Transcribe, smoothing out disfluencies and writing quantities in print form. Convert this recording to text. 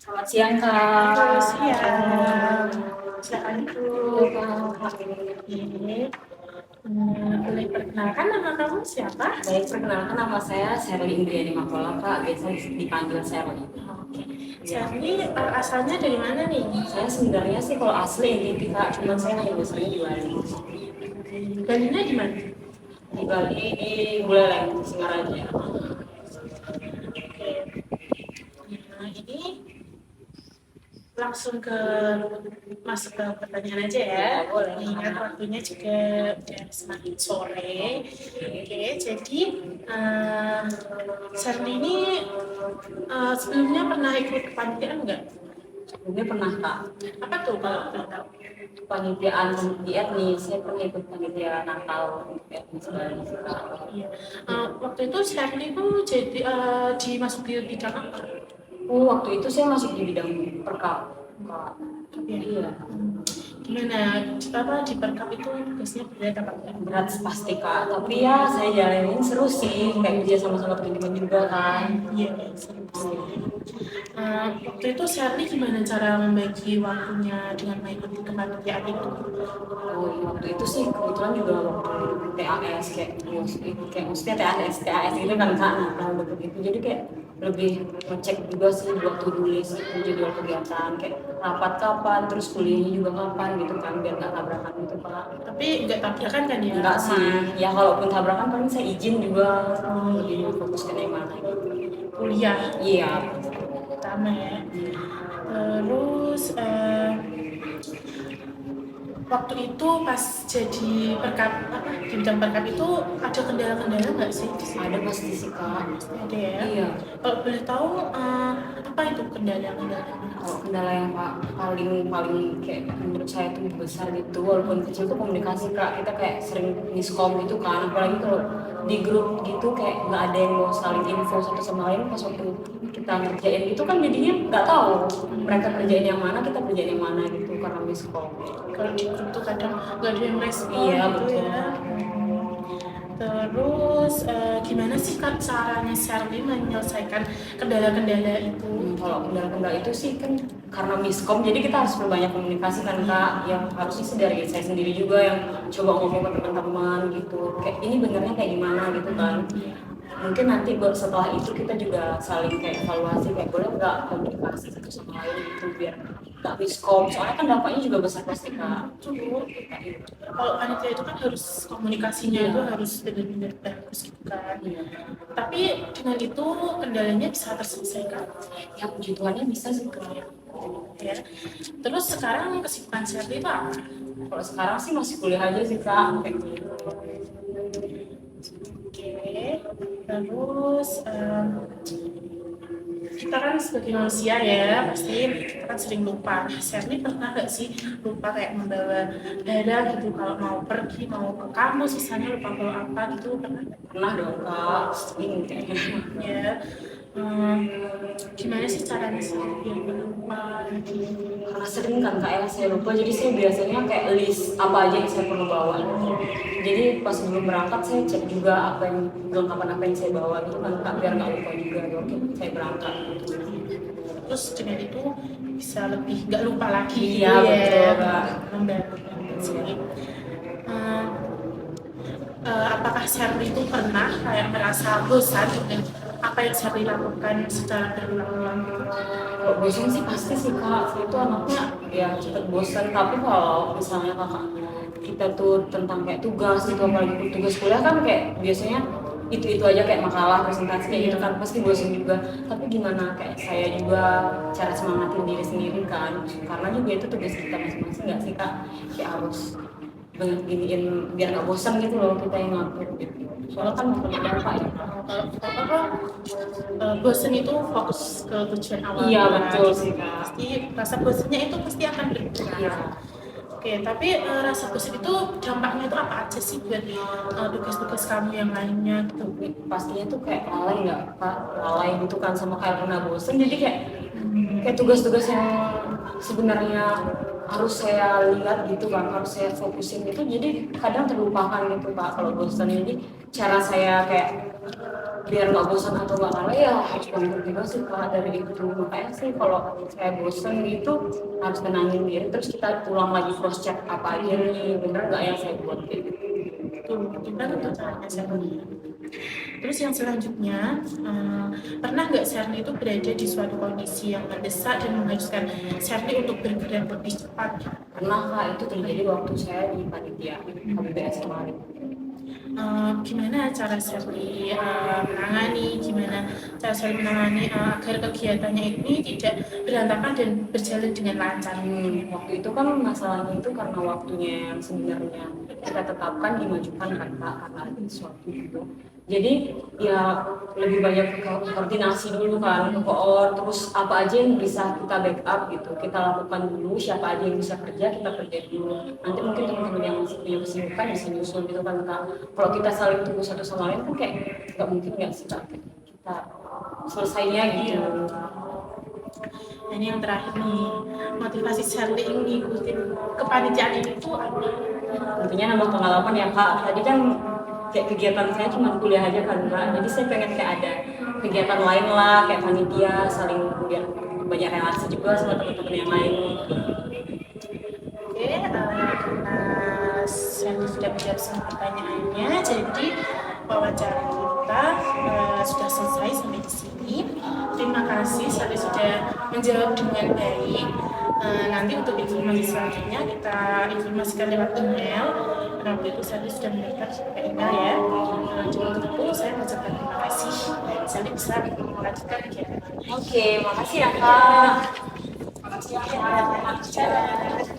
Selamat siang, Kak. Halo, siang. Silakan Iya, duduk. Kak. Oke. Boleh perkenalkan nama kamu siapa? Baik, perkenalkan nama saya Sherly Indriani Makola, Kak. Biasa dipanggil Sherly. Oke. Iya. Sherly, asalnya dari mana nih? Saya sebenarnya sih kalau asli Inti, Kak. Cuman saya hanya besarnya di Bali. Balinya di mana? Di Bali, di Buleleng, Singaraja. Oke. Nah, ini langsung masuk ke pertanyaan aja ya. Ya, boleh. Mengingat waktunya juga udah semakin sore. Oke, jadi uh, Sherly ini sebelumnya pernah ikut kepanitiaan nggak? Sebelumnya pernah, Kak. Apa tuh kalau boleh tahu? Panitiaan di etnis. Saya pernah ikut panitia Natal etnis Bali, Kak. Iya. Waktu itu Sherly itu jadi dimasuk di bidang apa? Oh, waktu itu saya masuk di bidang perkap, Kak. Ya. Iya. Gimana? Apa di perkap itu tugasnya berat apa enggak? Berat pasti, Kak, tapi ya saya jalanin seru sih, kayak kerja sama-sama teman-teman juga kan. Iya, seru sih. Waktu itu Sherly gimana cara membagi waktunya dengan mengikuti kepanitiaan itu? Oh, waktu itu sih kebetulan juga waktu TAS kayak maksudnya TAS gitu kan, Kak. Nah, tahun begitu jadi kayak lebih ngecek juga sih buat to-do list itu, jadwal kegiatan kayak rapat kapan, terus kuliahnya juga kapan gitu kan, biar nggak tabrakan gitu, Kak. Tapi nggak tabrakan kan ya? Enggak sih, Aman. ya kalaupun tabrakan paling saya izin juga, lebih memfokuskan yang mana gitu. Kuliah Iya. pertama ya. Terus waktu itu pas jadi perkap apa di bidang perkap itu ada kendala-kendala nggak sih di sini? Ada pasti sih, Kak. Pasti ada ya. Iya. Kalau boleh tahu apa itu kendala-kendalanya? Kalau kendala yang paling paling kayak menurut saya tuh besar gitu, walaupun kecil tuh komunikasi, Kak. Kita kayak sering miskom gitu kan, apalagi kalau di grup gitu kayak nggak ada yang mau saling info satu sama lain. Pas waktu kita ngerjain itu kan jadinya nggak tahu mereka kerjain yang mana, kita kerjain yang mana gitu karena miskom. Kalau di grup tuh kadang nggak ada yang respon Iya, gitu betul. ya. Terus gimana sih Kak caranya Sherly menyelesaikan kendala-kendala itu? Kalau kendala-kendala itu sih kan karena miskom, jadi kita harus berbanyak komunikasi kan, Kak. Yang harusnya sih dari saya sendiri juga yang coba ngomong ke teman-teman gitu, kayak ini benernya kayak gimana gitu kan. Mungkin nanti setelah itu kita juga saling kayak evaluasi, kayak boleh nggak komunikasi satu sama lain gitu biar nggak miskom, soalnya kan dampaknya juga besar pasti, Kak. Betul. Kalau panitia itu kan harus komunikasinya itu harus benar-benar bagus gitu kan. Iya. Tapi dengan itu kendalanya bisa terselesaikan. Ya puji Tuhannya bisa sih, Kak. Ya. Terus sekarang kesibukan Sherly itu apa? Kalau sekarang sih masih kuliah aja sih, Kak. Kayak gitu. Oke. Terus kita kan sebagai manusia ya pasti kita kan sering lupa. Sherly pernah nggak sih lupa kayak membawa barang gitu kalau mau pergi mau ke kampus misalnya lupa bawa apa gitu pernah nggak? Pernah dong, Kak, sering kayaknya. Ya. Gimana sih caranya sih biar nggak lupa gitu? Karena sering kan, Kak, ya saya lupa, jadi saya biasanya kayak list apa aja yang saya perlu bawa. Jadi pas sebelum berangkat saya cek juga apa yang kelengkapan apa yang saya bawa gitu kan, Kak, biar nggak lupa juga. Oke, saya berangkat gitu. Terus dengan itu bisa lebih nggak lupa lagi Iya, gitu betul, ya. Kak. Membantu banget sih. Apakah Sherly itu pernah kayak merasa bosan dengan apa yang Sherly lakukan secara berulang-ulang gitu? Kalau bosan sih pasti sih, Kak, saya itu anaknya ya cepet bosan. Tapi kalau misalnya Kakak kita tuh tentang kayak tugas gitu, apalagi tugas kuliah kan kayak biasanya itu aja kayak makalah, presentasi kayak gitu kan, pasti bosan juga. Tapi gimana kayak saya juga cara semangatin diri sendiri kan, karena juga itu tugas kita masing-masing nggak sih, Kak, kayak harus banyak giniin biar nggak bosan gitu loh kita yang ngatur gitu. Soalnya kan mau punya bapak ya, Kak. Kalau apa bosan itu fokus ke tujuan awal. Iya, kan? betul sih, Kak. Pasti rasa bosannya itu pasti akan berkurang. Iya. Oke, tapi rasa bosan itu dampaknya itu apa aja sih buat tugas-tugas kamu yang lainnya gitu? Pastinya tuh kayak lalai nggak, Kak, lalai gitu kan, sama kayak pernah bosen, jadi kayak tugas-tugas yang sebenarnya harus saya lihat gitu kan, harus saya fokusin gitu, jadi kadang terlupakan gitu, Pak, kalau bosen. Jadi cara saya kayak biar nggak bosan atau nggak kalah ya harus bangun juga sih Kak dari itu. Makanya sih kalau saya bosan gitu harus tenangin diri terus kita ulang lagi cross check apa aja nih bener nggak yang saya buat kayak gitu. Tuh, gimana tuh caranya Sherly? Terus yang selanjutnya, pernah nggak Sherly itu berada di suatu kondisi yang mendesak dan mengharuskan Sherly untuk bergerak lebih cepat? Pernah Kak itu terjadi waktu saya di panitia KBBS kemarin. Gimana cara Sherly menangani, gimana cara Sherly menangani agar kegiatannya ini tidak berantakan dan berjalan dengan lancar? Waktu itu kan masalahnya itu karena waktunya yang sebenarnya kita tetapkan dimajukan kan Kak karena ada sesuatu gitu. Jadi ya lebih banyak ke koordinasi dulu kan ke koor terus apa aja yang bisa kita backup gitu kita lakukan dulu siapa aja yang bisa kerja kita kerja dulu nanti mungkin teman-teman yang masih punya kesibukan bisa nyusul gitu kan Kak. Kalau kita saling tunggu satu sama lain kan kayak nggak mungkin nggak sih Kak kita selesainya gitu. Nah, ini yang terakhir nih, motivasi Sherly ini ngikutin kepanitiaan ini tuh apa? Tentunya nambah pengalaman ya Kak. Tadi kan kayak kegiatan saya cuma kuliah aja kan Kak. Jadi saya pengen kayak ada kegiatan lain lah kayak panitia saling biar banyak relasi juga sama teman-teman yang lain. Oke, karena Sherly sudah menjawab semua pertanyaannya, jadi wawancara kita sudah selesai sampai di sini. Terima kasih Sherly sudah menjawab dengan baik. Nanti untuk informasi selanjutnya kita informasikan lewat email. Karena waktu itu Sherly sudah mendaftar ke email ya. Untuk itu saya mengucapkan terima kasih. Sherly bisa melanjutkan kegiatan. Oke, makasih ya Kak. Makasih ya.